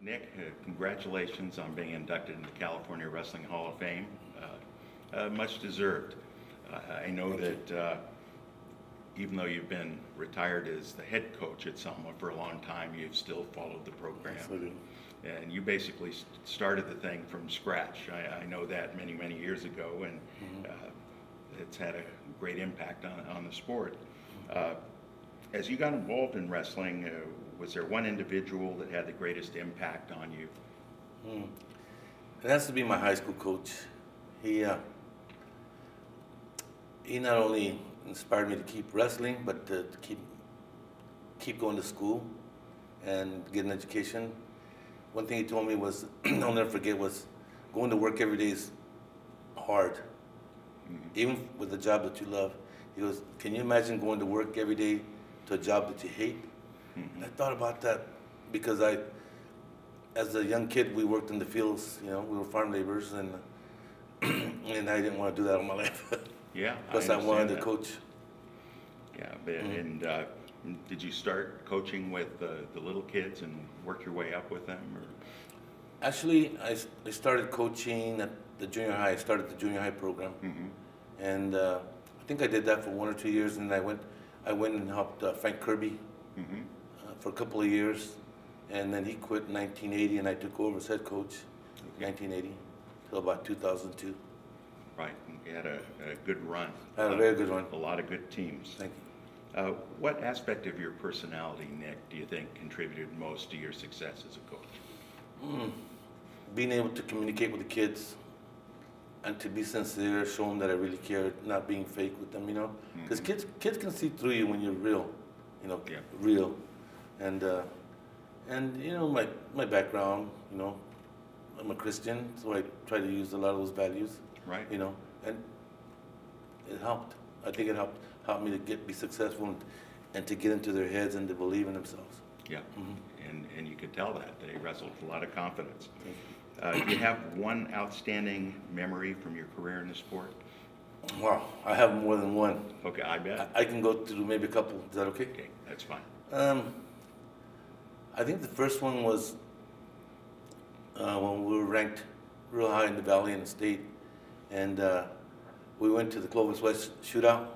Nick, congratulations on being inducted into the California Wrestling Hall of Fame. Much deserved. I know Thank that even though you've been retired as the head coach at Selma for a long time, you've still followed the program. Yes, I do. And you basically started the thing from scratch. I know that many years ago, and it's had a great impact on the sport. As you got involved in wrestling, was there one individual that had the greatest impact on you? It has to be my high school coach. He not only inspired me to keep wrestling, but to keep going to school and get an education. One thing he told me was, I'll never forget, was going to work every day is hard, even with a job that you love. He goes, can you imagine going to work every day to a job that you hate? And I thought about that because as a young kid, we worked in the fields, we were farm laborers, and and I didn't want to do that all my life. Yeah. Plus I wanted to that. coach. Yeah, and did you start coaching with the little kids and work your way up with them? Or? Actually, I started coaching at the junior high. I started the junior high program, and I think I did that for 1 or 2 years, and I went and helped Frank Kirby for a couple of years, and then he quit in 1980, and I took over as head coach in 1980 till about 2002. Right, and you had a good run. I had a very good run. A lot of good teams. Thank you. What aspect of your personality, Nick, do you think contributed most to your success as a coach? Being able to communicate with the kids and to be sincere, show them that I really care, not being fake with them, because kids can see through you when you're real, Yeah. real, and my background, I'm a Christian, so I try to use a lot of those values, Right. and it helped. I think it helped me to be successful and to get into their heads and to believe in themselves. Yeah, and you could tell that. They wrestled with a lot of confidence. Do you have one outstanding memory from your career in the sport? Wow, I have more than one. Okay, I bet. I can go through maybe a couple. Is that okay? Okay, that's fine. I think the first one was when we were ranked real high in the valley and the state, and we went to the Clovis West shootout,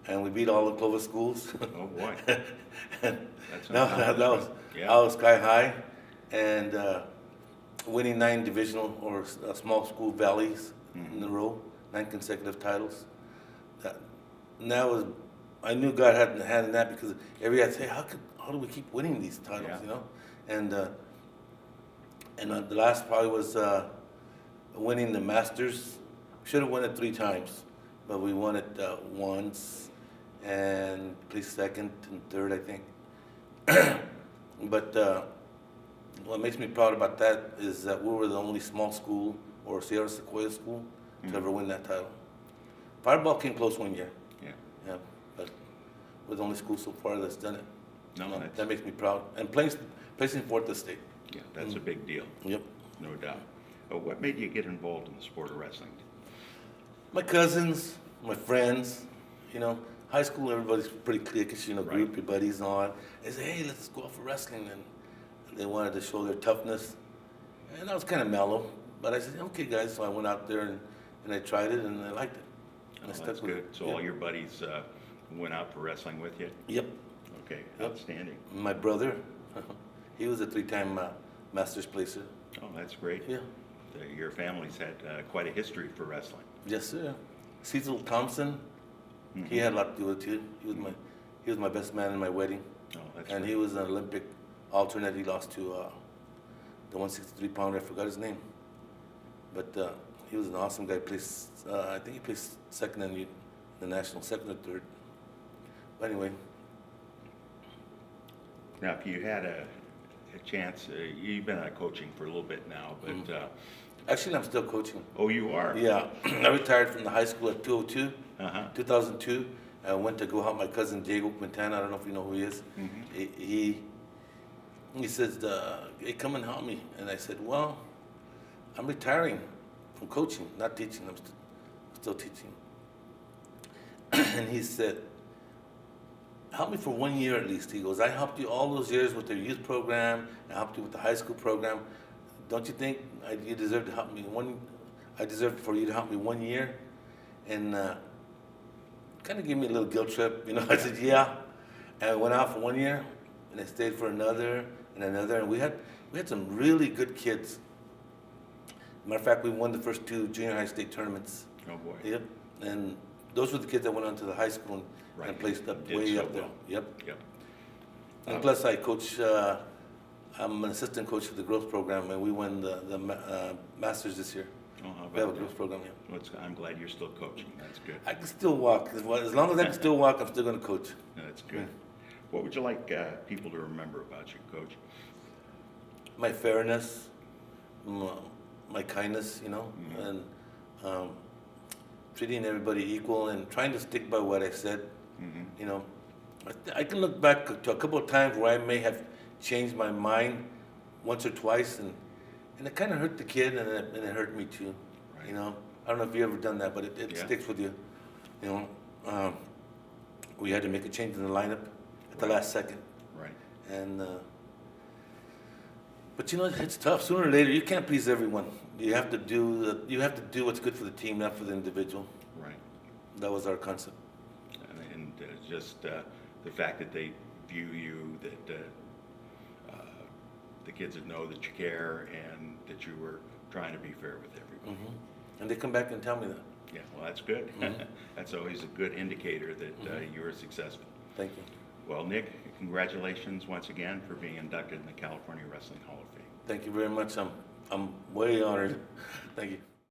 and we beat all the Clovis schools. Oh, boy. And That's that was Yeah. I was sky high, and winning 9 divisional or small school valleys in a row, 9 consecutive titles. That was, I knew God had a hand in that because every year I'd say, how do we keep winning these titles, Yeah. And the last probably was winning the Masters. Should have won it 3 times, but we won it once and placed second and third, I think. But what makes me proud about that is that we were the only small school or Sierra Sequoia school to ever win that title. Fireball came close one year, Yeah. but we're the only school so far that's done it. No, that's, That makes me proud. And placing fourth at state. yeah, that's a big deal. Yep. No doubt. What made you get involved in the sport of wrestling? My cousins, my friends, high school, everybody's pretty cliquish, Right. group, your buddies and all that. They say, hey, let's go out for wrestling. And they wanted to show their toughness. And I was kind of mellow. But I said, okay, guys. So I went out there and I tried it and I liked it. And I Oh, stuck that's with good. it. So Yep. all your buddies went out for wrestling with you? Yep. Okay, Yep. outstanding. My brother, he was a 3-time Masters placer. Oh, that's great. Yeah. Your family's had quite a history for wrestling. Yes, sir. Cecil Thompson, he had a lot to do with it too. He was my best man in my wedding. Oh, that's And great. he was an Olympic alternate. He lost to the 163-pounder. I forgot his name. But he was an awesome guy. I think he placed second in the national, second or third. But anyway. Now, if you had a chance, you've been coaching for a little bit now, but Actually, I'm still coaching. oh, you are? Yeah. I retired from the high school at 202, Uh-huh. 2002. I went to go help my cousin Diego Quintana. I don't know if you know who he is. He says, hey, come and help me. And I said, well, I'm retiring from coaching, not teaching. I'm still teaching. And he said, help me for 1 year at least. He goes, I helped you all those years with their youth program, I helped you with the high school program. Don't you think you deserve to help me I deserve for you to help me 1 year? And kind of gave me a little guilt trip, you know. I said, yeah. And I went out for 1 year, and I stayed for another and another, and we had some really good kids. Matter of fact, we won the first 2 junior high state tournaments. Oh, boy. Yep. And those were the kids that went on to the high school and, Right. and placed up Did way so up there. well. Yep. Yep. And plus, I coach. I'm an assistant coach for the growth program, and we won the Masters this year. Oh, how We have a about growth that? program. Yeah. Well, I'm glad you're still coaching. That's good. I can still walk. As long as I can still walk, I'm still going to coach. That's good. What would you like people to remember about you, Coach? My fairness, my kindness, you know, Mhm. and treating everybody equal and trying to stick by what I said. Mm-hmm. You know, I can look back to a couple of times where I may have changed my mind once or twice, and it kind of hurt the kid, and it hurt me too. Right. You know, I don't know if you ever done that, but it Yeah. sticks with you. You know, we had to make a change in the lineup at the Right. last second, Right. and but you know, it's tough. Sooner or later, you can't please everyone. You have to do what's good for the team, not for the individual. Right. That was our concept. And just the fact that they view you, that the kids would know that you care and that you were trying to be fair with everyone. And they come back and tell me that. Yeah, well, that's good. Mhm. That's always a good indicator that you were successful. Thank you. Well, Nick, congratulations once again for being inducted in the California Wrestling Hall of Fame. Thank you very much. I'm way honored. Thank you.